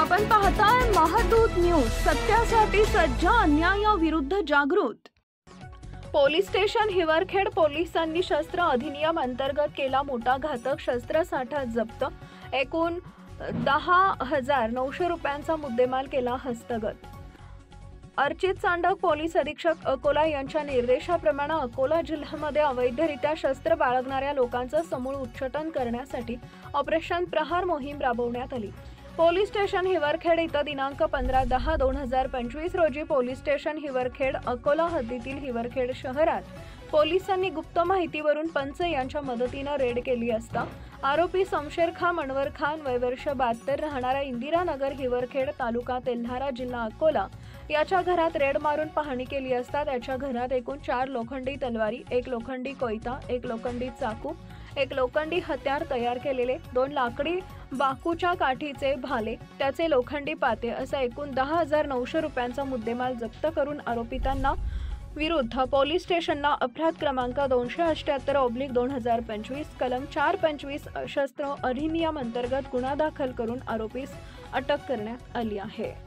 आपण पाहताय महादूत न्यूज, सत्यासाठी सज्ज, अन्यायाविरुद्ध जागृत। पोलीस स्टेशन हिवरखेड पोलिसांनी शस्त्र अधिनियम अंतर्गत केला मोठा घातक शस्त्रसाठा जप्त। एकूण 10,900 रुपयांचा मुद्देमाल केला हस्तगत। अर्चित चांडक पोलीस अधीक्षक अकोला यांच्या निर्देशाप्रमाणे अकोला जिल्ह्यामध्ये अवैधरित्या शस्त्र बाळगणाऱ्या लोकांचं समूळ उच्चाटन करण्यासाठी ऑपरेशन प्रहार मोहीम राबवण्यात आली। पोलीस स्टेशन हिवरखेड इथं दिनांक 15/10/2025 रोजी पोलीस स्टेशन हिवरखेड अकोला हद्दीतील हिवरखेड शहरात पोलिसांनी गुप्त माहितीवरून पंच यांच्या मदतीने रेड केली असता आरोपी शमशेर खान मनवर खान वय वर्ष 72 राहणारा इंदिरानगर हिवरखेड तालुका तेल्हारा जिल्हा अकोला याच्या घरात रेड मारून पाहणी केली असता त्याच्या घरात एकूण 4 लोखंडी तलवारी, 1 लोखंडी कोयता, 1 लोखंडी चाकू, 1 लोखंडी हत्यार तयार केलेले, 2 लाकडी बाकूच्या काठीचे भाले, त्याचे लोखंडी पाते असा एकूण 10,900 रुपयांचा मुद्देमाल जप्त करून आरोपितांना विरुद्ध पोलीस स्टेशनला अपराध क्रमांक 278/2025 कलम 425 शस्त्र अधिनियम अंतर्गत गुन्हा दाखल करून आरोपीस अटक करण्यात आली आहे।